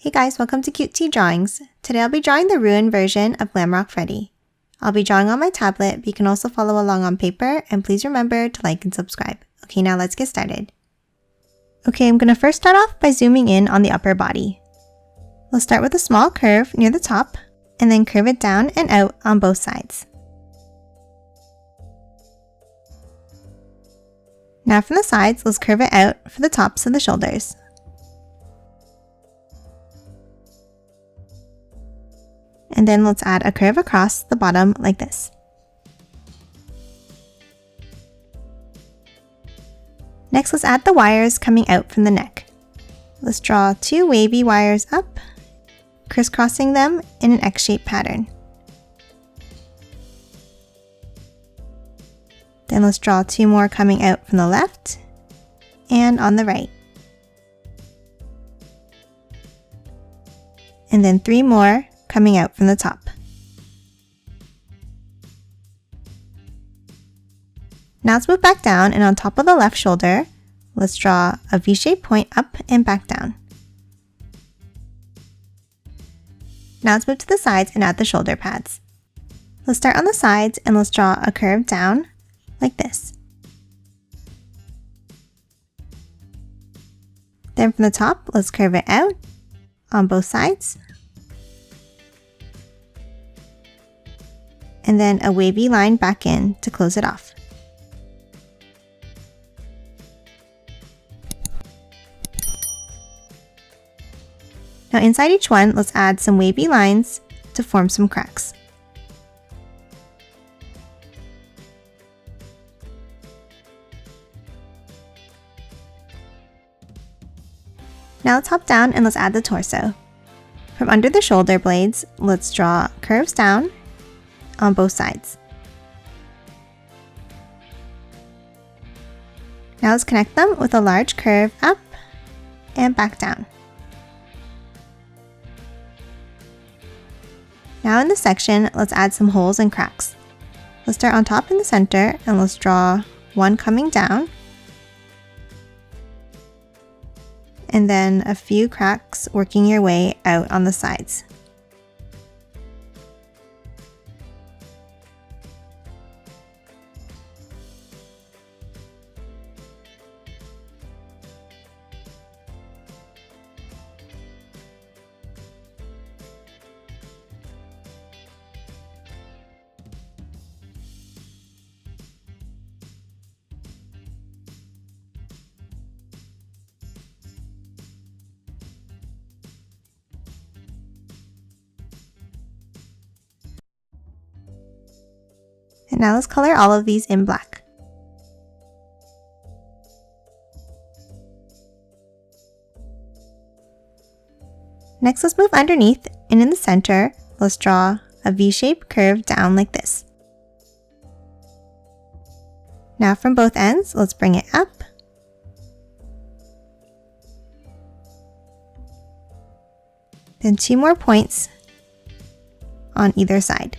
Hey guys, welcome to Cute Tea Drawings. Today I'll be drawing the ruined version of Glamrock Freddy. I'll be drawing on my tablet, but you can also follow along on paper, and please remember to like and subscribe. Okay, now let's get started. Okay, I'm going to first start off by zooming in on the upper body. We'll start with a small curve near the top, and then curve it down and out on both sides. Now from the sides, let's curve it out for the tops of the shoulders. And then let's add a curve across the bottom like this. Next, let's add the wires coming out from the neck. Let's draw two wavy wires up, crisscrossing them in an X-shaped pattern. Then let's draw two more coming out from the left and on the right. And then three more coming out from the top. Now let's move back down, and on top of the left shoulder, let's draw a V-shaped point up and back down. Now let's move to the sides and add the shoulder pads. Let's start on the sides and let's draw a curve down like this. Then from the top, let's curve it out on both sides. And then a wavy line back in to close it off. Now inside each one, let's add some wavy lines to form some cracks. Now let's hop down and let's add the torso. From under the shoulder blades, let's draw curves down on both sides. Now let's connect them with a large curve up and back down. Now in this section, let's add some holes and cracks. Let's start on top in the center and let's draw one coming down, and then a few cracks working your way out on the sides. And now let's color all of these in black. Next, let's move underneath, and in the center, let's draw a V-shaped curve down like this. Now from both ends, let's bring it up. Then two more points on either side.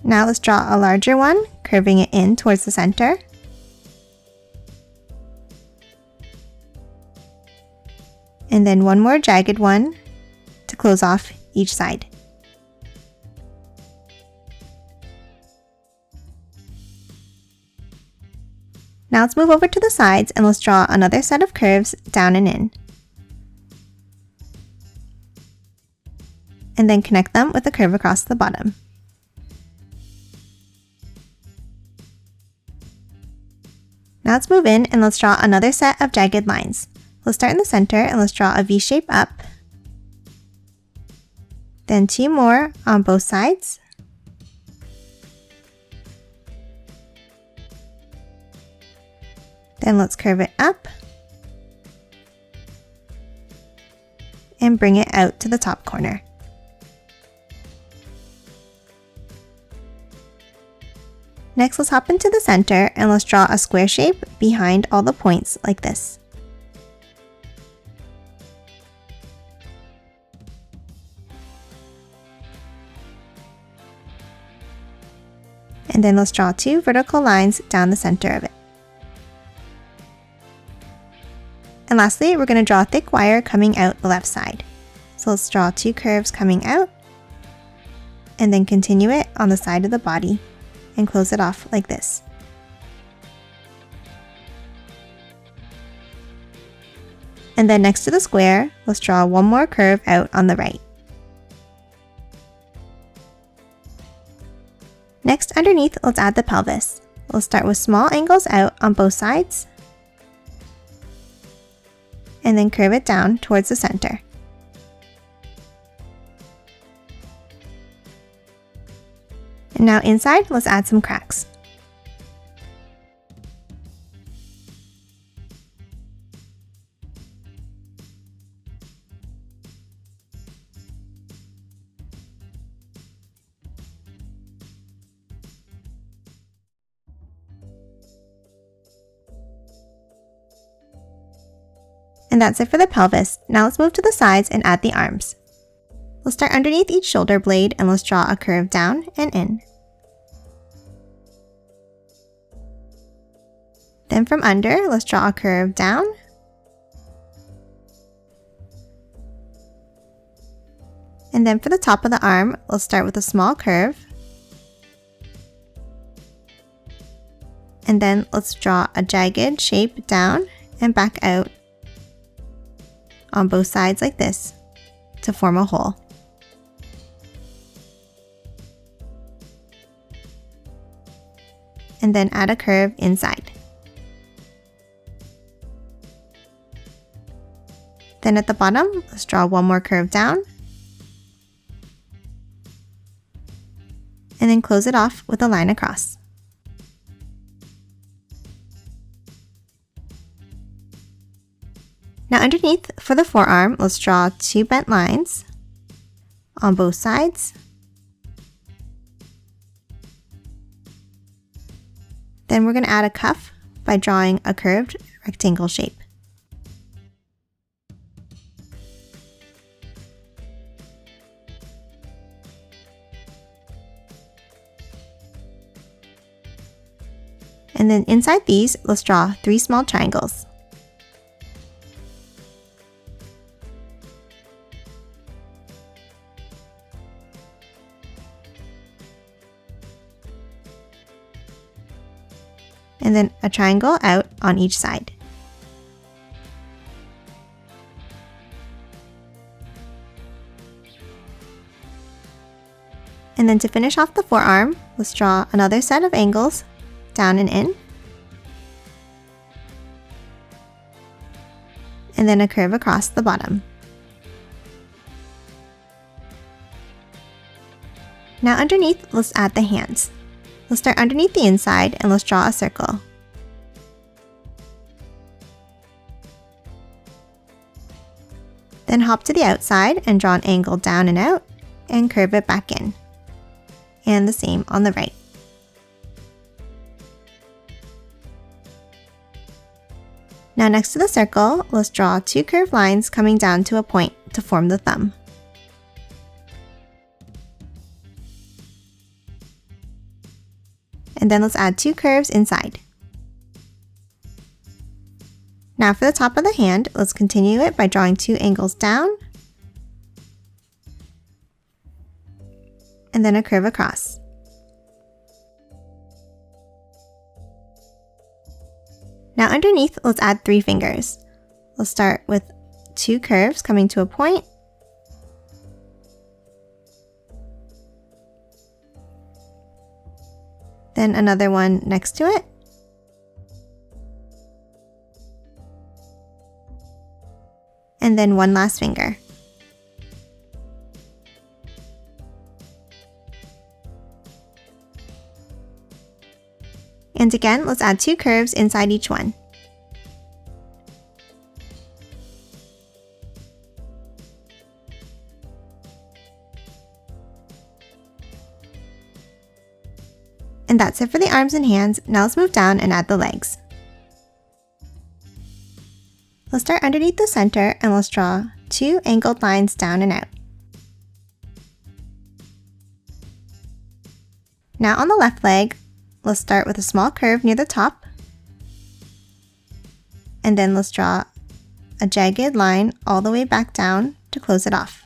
Now let's draw a larger one, curving it in towards the center. And then one more jagged one to close off each side. Now let's move over to the sides and let's draw another set of curves down and in. And then connect them with a curve across the bottom. Now let's move in and let's draw another set of jagged lines. Let's start in the center and let's draw a V shape up. Then two more on both sides. Then let's curve it up and bring it out to the top corner. Next, let's hop into the center and let's draw a square shape behind all the points like this. And then let's draw two vertical lines down the center of it. lastly, we're going to draw a thick wire coming out the left side. So let's draw 2 curves coming out, and then continue it on the side of the body and close it off like this. And then next to the square, let's draw 1 more curve out on the right. Next, underneath, let's add the pelvis. We'll start with small angles out on both sides, and then curve it down towards the center. And now inside, let's add some cracks. And that's it for the pelvis. Now let's move to the sides and add the arms. We'll start underneath each shoulder blade and let's draw a curve down and in. Then from under, let's draw a curve down. And then for the top of the arm, let's start with a small curve. And then let's draw a jagged shape down and back out on both sides like this to form a hole. And then add a curve inside. Then at the bottom, let's draw 1 more curve down. And then close it off with a line across. Now underneath, for the forearm, let's draw 2 bent lines on both sides. Then we're going to add a cuff by drawing a curved rectangle shape. And then inside these, let's draw 3 small triangles. And then a triangle out on each side. And then to finish off the forearm, let's draw another set of angles down and in. And then a curve across the bottom. Now underneath, let's add the hands. Let's start underneath the inside and let's draw a circle. Then hop to the outside and draw an angle down and out and curve it back in. And the same on the right. Now next to the circle, let's draw 2 curved lines coming down to a point to form the thumb. And then let's add 2 curves inside. Now for the top of the hand, let's continue it by drawing 2 angles down and then a curve across. Now underneath, let's add 3 fingers. Let's start with 2 curves coming to a point. Then another one next to it. And then 1 last finger. And again, let's add 2 curves inside each one. And that's it for the arms and hands. Now let's move down and add the legs. Let's start underneath the center and let's draw 2 angled lines down and out. Now on the left leg, let's start with a small curve near the top. And then let's draw a jagged line all the way back down to close it off.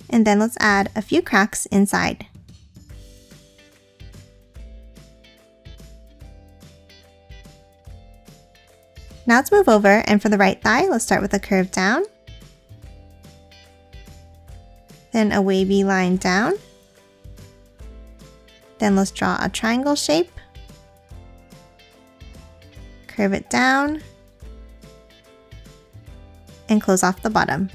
And then let's add a few cracks inside. Now let's move over, and for the right thigh, let's start with a curve down, then a wavy line down, then let's draw a triangle shape, curve it down, and close off the bottom.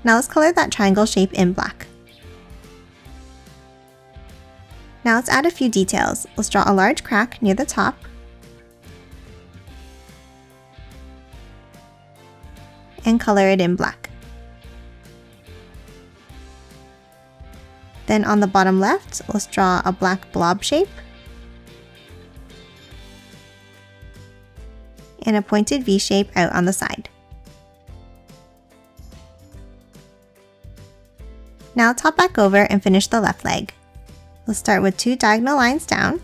Now let's color that triangle shape in black. Now let's add a few details. Let's draw a large crack near the top, and color it in black. Then on the bottom left, let's draw a black blob shape and a pointed V shape out on the side. Now let's hop back over and finish the left leg. Let's start with 2 diagonal lines down,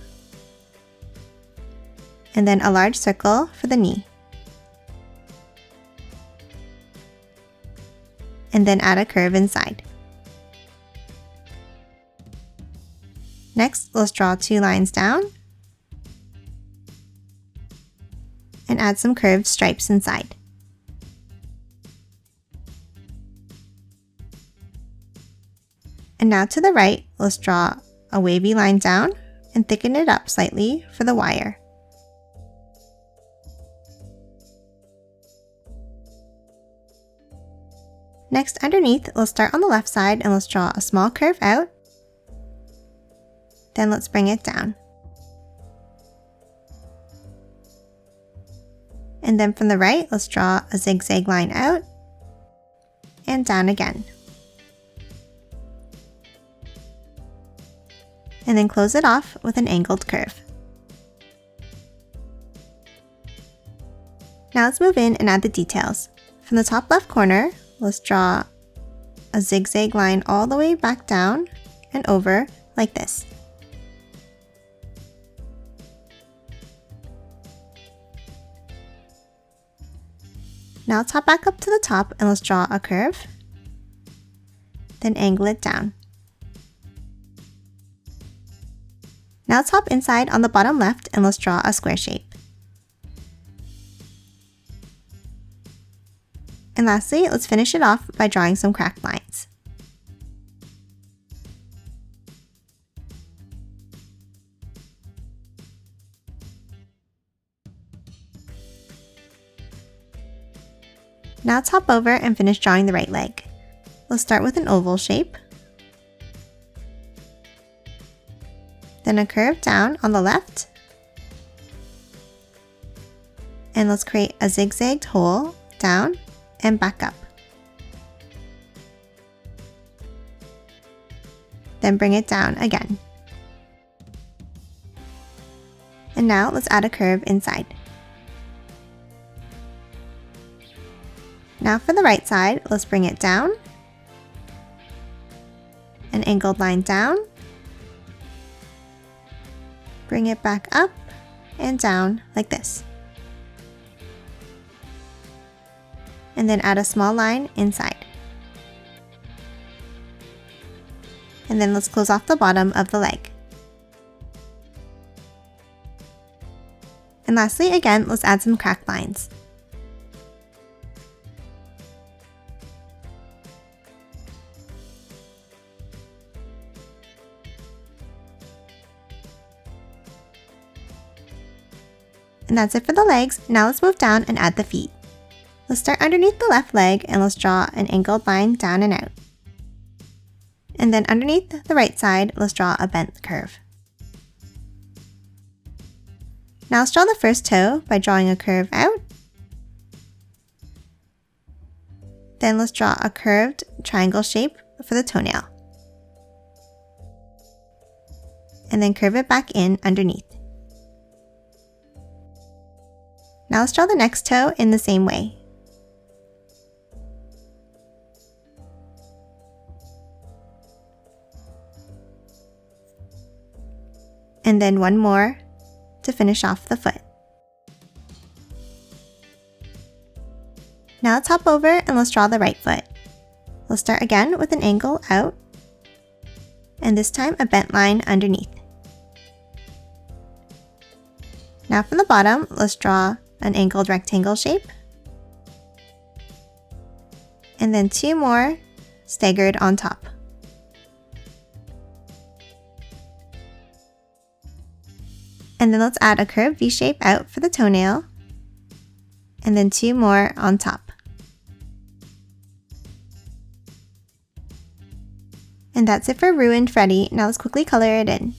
and then a large circle for the knee. And then add a curve inside. Next, let's draw 2 lines down and add some curved stripes inside. And now to the right, let's draw a wavy line down and thicken it up slightly for the wire. Next, underneath, let's start on the left side and let's draw a small curve out. Then let's bring it down. And then from the right, let's draw a zigzag line out and down again. And then close it off with an angled curve. Now let's move in and add the details. From the top left corner, let's draw a zigzag line all the way back down and over like this. Now let's hop back up to the top and let's draw a curve, then angle it down. Now let's hop inside on the bottom left and let's draw a square shape. And lastly, let's finish it off by drawing some cracked lines. Now let's hop over and finish drawing the right leg. Let's start with an oval shape, then a curve down on the left, and let's create a zigzagged hole down and back up. Then bring it down again. And now let's add a curve inside. Now for the right side, let's bring it down, an angled line down, bring it back up and down like this. And then add a small line inside. And then let's close off the bottom of the leg. And lastly, again, let's add some cracked lines. And that's it for the legs. Now let's move down and add the feet. Let's start underneath the left leg and let's draw an angled line down and out. And then underneath the right side, let's draw a bent curve. Now let's draw the first toe by drawing a curve out. Then let's draw a curved triangle shape for the toenail. And then curve it back in underneath. Now let's draw the next toe in the same way. and then one more to finish off the foot. Now let's hop over and let's draw the right foot. We'll start again with an angle out, and this time a bent line underneath. Now from the bottom, let's draw an angled rectangle shape, and then two more staggered on top. And then let's add a curved V shape out for the toenail, and then two more on top. And that's it for Ruined Freddy. Now let's quickly color it in.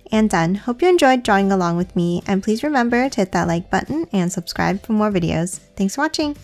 And done. Hope you enjoyed drawing along with me, and please remember to hit that like button and subscribe for more videos. Thanks for watching!